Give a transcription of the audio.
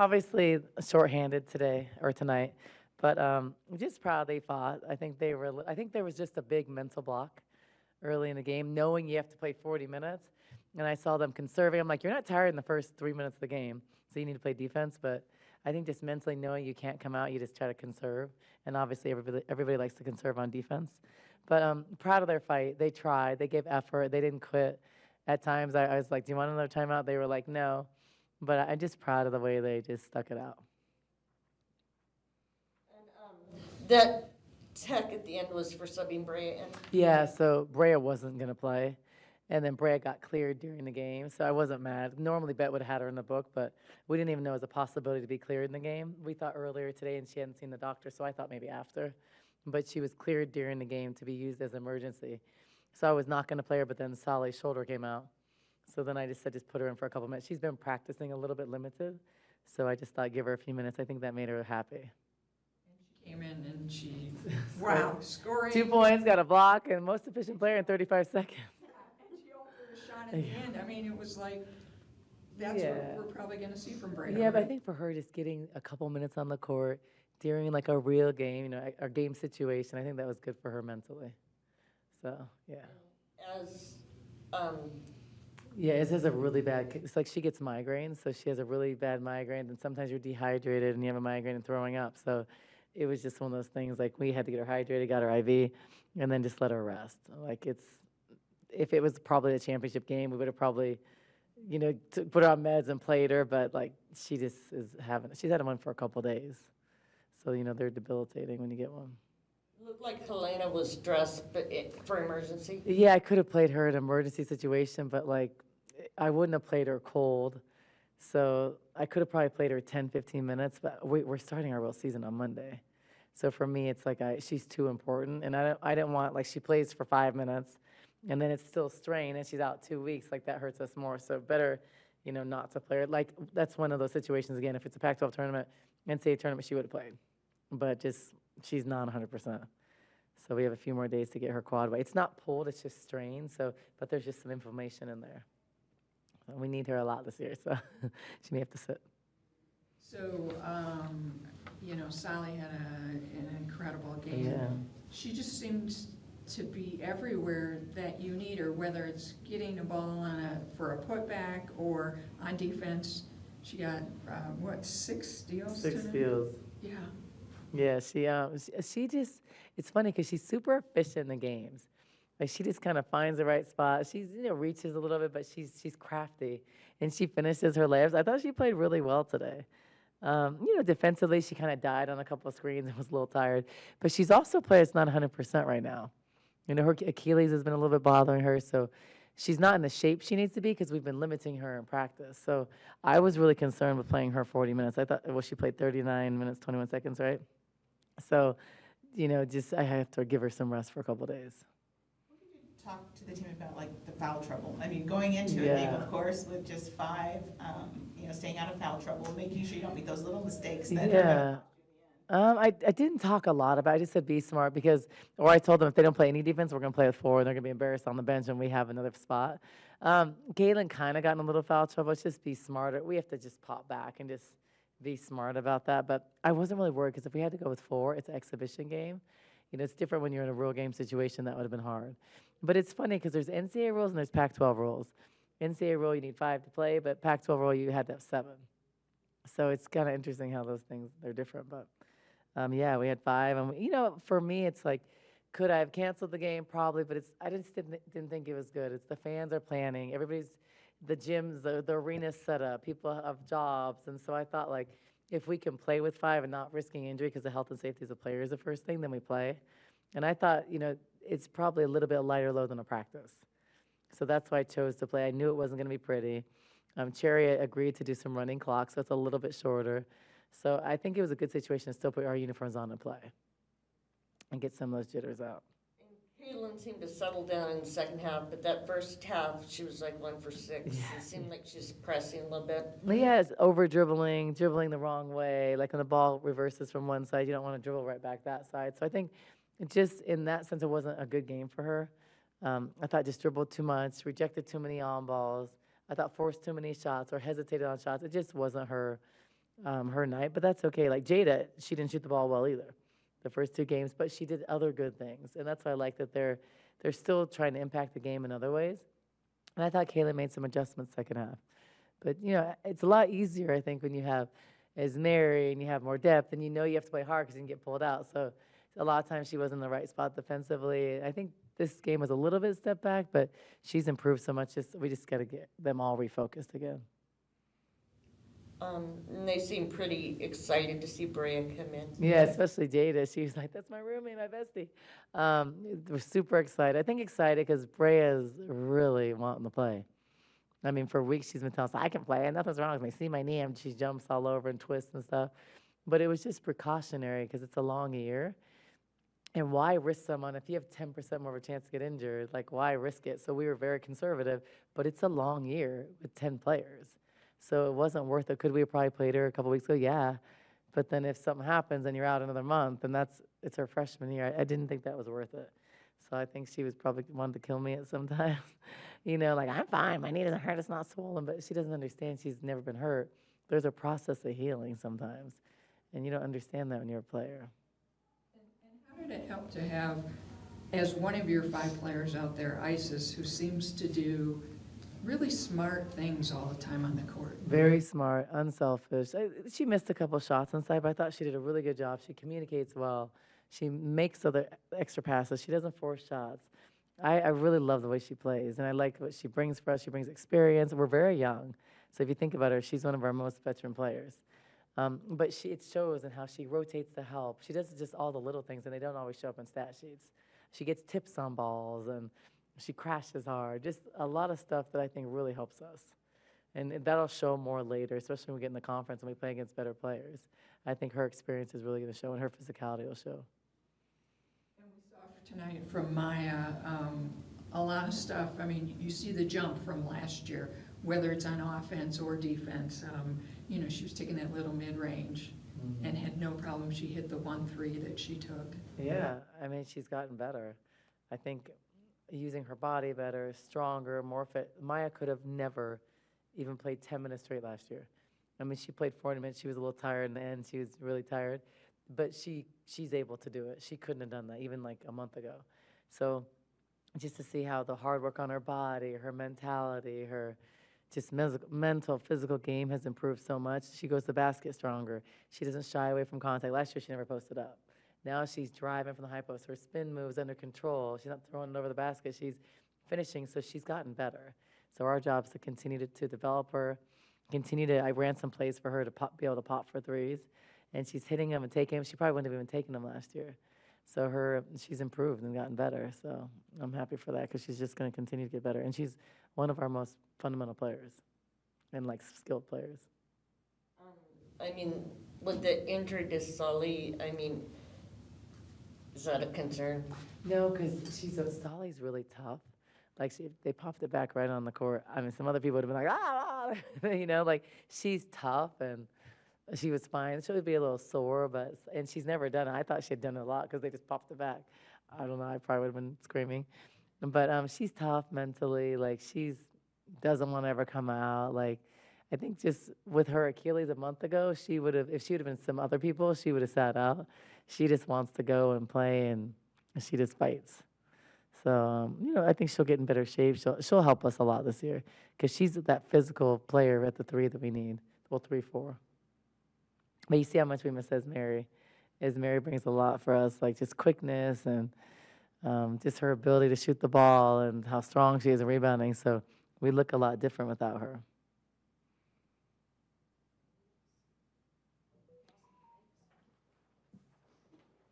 Obviously shorthanded today or tonight, but just proud they fought. I think there was just a big mental block early in the game, knowing you have to play 40 minutes. And I saw them conserving. I'm like, you're not tired in the first 3 minutes of the game, so you need to play defense. But I think just mentally knowing you can't come out, you just try to conserve. And obviously, everybody likes to conserve on defense. But proud of their fight. They tried. They gave effort. They didn't quit. At times, I was like, do you want another timeout? They were like, no. But I'm just proud of the way they just stuck it out. That tech at the end was for subbing Brea in. Yeah, so Brea wasn't going to play. And then Brea got cleared during the game, so I wasn't mad. Normally, Bet would have had her in the book, but we didn't even know it was a possibility to be cleared in the game. We thought earlier today, and she hadn't seen the doctor, so I thought maybe after. But she was cleared during the game to be used as emergency. So I was not going to play her, but then Sally's shoulder came out. So then I just said, just put her in for a couple minutes. She's been practicing a little bit limited, so I just thought give her a few minutes. I think that made her happy. Came in and she, wow, scoring. 2 points, got a block, and most efficient player in 35 seconds. And she altered a shot at the end. I mean, it was like, that's Yeah. what we're probably going to see from Brea. Yeah, but I right? think for her, just getting a couple minutes on the court during like a real game, you know, a game situation, I think that was good for her mentally. So, yeah. As Yeah, it has a really bad, it's like she gets migraines, so she has a really bad migraine, and sometimes you're dehydrated and you have a migraine and throwing up. So it was just one of those things, like we had to get her hydrated, got her IV, and then just let her rest. Like if it was probably a championship game, we would have probably, you know, put her on meds and played her, but like she just she's had one for a couple days. So, you know, they're debilitating when you get one. looked like Helena was dressed for emergency. Yeah, I could have played her in an emergency situation, but like I wouldn't have played her cold. So I could have probably played her 10, 15 minutes, but we're starting our real season on Monday. So for me, it's like she's too important, and I didn't want, like, she plays for 5 minutes, and then it's still strained, and she's out 2 weeks. Like, that hurts us more. So better, you know, not to play her. Like, that's one of those situations, again, if it's a Pac-12 tournament, NCAA tournament, she would have played. But just, she's not 100%. So we have a few more days to get her quad weight. It's not pulled, it's just strained, so, but there's just some inflammation in there. We need her a lot this year, so she may have to sit. So, you know, Sally had an incredible game. Yeah. She just seems to be everywhere that you need her, whether it's getting a ball for a putback or on defense. She got, 6 steals? 6 tonight? steals. Yeah. Yeah, she just, it's funny because she's super efficient in the games. Like, she just kind of finds the right spot. She's, you know, reaches a little bit, but she's crafty, and she finishes her layups. I thought she played really well today. You know, defensively, she kind of died on a couple of screens and was a little tired. But she's also a player that's not 100% right now. You know, her Achilles has been a little bit bothering her, so she's not in the shape she needs to be because we've been limiting her in practice. So I was really concerned with playing her 40 minutes. I thought, well, she played 39 minutes, 21 seconds, right? So, you know, just I have to give her some rest for a couple of days. Talk to the team about like the foul trouble. I mean, going into a game, of course, with just 5, you know, staying out of foul trouble, making sure you don't make those little mistakes. That Yeah. I didn't talk a lot about it. I just said be smart because, or I told them if they don't play any defense, we're going to play with 4, and they're going to be embarrassed on the bench, and we have another spot. Galen kind of got in a little foul trouble. It's just be smarter. We have to just pop back and just be smart about that. But I wasn't really worried because if we had to go with 4, it's an exhibition game. You know, it's different when you're in a real game situation. That would have been hard. But it's funny because there's NCAA rules and there's Pac-12 rules. NCAA rule, you need 5 to play, but Pac-12 rule, you had to have 7. So it's kind of interesting how those things, they're different. But, yeah, we had 5. And, you know, for me, it's like, could I have canceled the game? Probably, but I just didn't think it was good. It's the fans are planning. Everybody's, the gyms, the arena's set up. People have jobs. And so I thought, like, if we can play with 5 and not risking injury because the health and safety of the player is the first thing, then we play. And I thought, you know, it's probably a little bit lighter load than a practice. So that's why I chose to play. I knew it wasn't going to be pretty. Cherry agreed to do some running clock, so it's a little bit shorter. So I think it was a good situation to still put our uniforms on and play and get some of those jitters out. Caitlin seemed to settle down in the second half, but that first half, she was like 1 for 6. Yeah. It seemed like she's pressing a little bit. Yeah, it's over dribbling the wrong way. Like when the ball reverses from one side, you don't want to dribble right back that side. So I think just in that sense, it wasn't a good game for her. I thought just dribbled too much, rejected too many on balls. I thought forced too many shots or hesitated on shots. It just wasn't her. her night, but that's okay. Like Jada, she didn't shoot the ball well either, the first two games, but she did other good things, and that's why I like that they're still trying to impact the game in other ways. And I thought Kayla made some adjustments second half. But it's a lot easier, I think, when you have as Mary and you have more depth, and you have to play hard because you can get pulled out. So a lot of times she was in the right spot defensively. I think this game was a little bit step back, but she's improved so much. We just got to get them all refocused again. And they seem pretty excited to see Brea come in. Yeah, especially Jada. She was like, "That's my roommate, my bestie." We're super excited. I think excited because Brea's really wanting to play. I mean, for weeks she's been telling us, "I can play, and nothing's wrong with me. See my knee?" And she jumps all over and twists and stuff. But it was just precautionary because it's a long year. And why risk someone if you have 10% more of a chance to get injured? Like, why risk it? So we were very conservative, but it's a long year with 10 players. So it wasn't worth it. Could we have probably played her a couple weeks ago? Yeah. But then if something happens and you're out another month, and it's her freshman year, I didn't think that was worth it. So I think she was probably wanted to kill me at some times. Like, I'm fine. My knee doesn't hurt. It's not swollen. But she doesn't understand she's never been hurt. There's a process of healing sometimes. And you don't understand that when you're a player. And how did it help to have, as one of your 5 players out there, Isis, who seems to do really smart things all the time on the court? Very smart, unselfish. She missed a couple shots inside, but I thought she did a really good job. She communicates well. She makes other extra passes. She doesn't force shots. I really love the way she plays, and I like what she brings for us. She brings experience. We're very young, so if you think about her, she's one of our most veteran players. But it shows in how she rotates the help. She does just all the little things, and they don't always show up in stat sheets. She gets tips on balls, and she crashes hard. Just a lot of stuff that I think really helps us. And that'll show more later, especially when we get in the conference and we play against better players. I think her experience is really going to show, and her physicality will show. And we saw tonight from Maya a lot of stuff. I mean, you see the jump from last year, whether it's on offense or defense. She was taking that little mid-range and had no problem. She hit the 1-3 that she took. Yeah, I mean, she's gotten better. I think using her body better, stronger, more fit. Maya could have never even played 10 minutes straight last year. I mean, she played 40 minutes. She was a little tired in the end. She was really tired. But she's able to do it. She couldn't have done that even like a month ago. So just to see how the hard work on her body, her mentality, her just mental, physical game has improved so much. She goes to the basket stronger. She doesn't shy away from contact. Last year, she never posted up. Now she's driving from the high post. Her spin moves under control. She's not throwing it over the basket. She's finishing, so she's gotten better. So our job is to continue to develop her, I ran some plays for her to be able to pop for threes, and she's hitting them and taking them. She probably wouldn't have even taken them last year. So she's improved and gotten better. So I'm happy for that because she's just going to continue to get better. And she's one of our most fundamental players and, skilled players. I mean, with the injury to Sully, is that a concern? No, because Solly's really tough. They popped it back right on the court. I mean, some other people would have been like, she's tough, and she was fine. She would be a little sore, and she's never done it. I thought she had done it a lot because they just popped it back. I don't know. I probably would have been screaming. But she's tough mentally. She doesn't want to ever come out. I think just with her Achilles a month ago, if she would have been some other people, she would have sat out. She just wants to go and play, and she just fights. So, I think she'll get in better shape. She'll help us a lot this year because she's that physical player at the 3 that we need. Well, 3, 4. But you see how much we miss Esmeri. Esmeri brings a lot for us, just quickness and just her ability to shoot the ball and how strong she is in rebounding. So we look a lot different without her.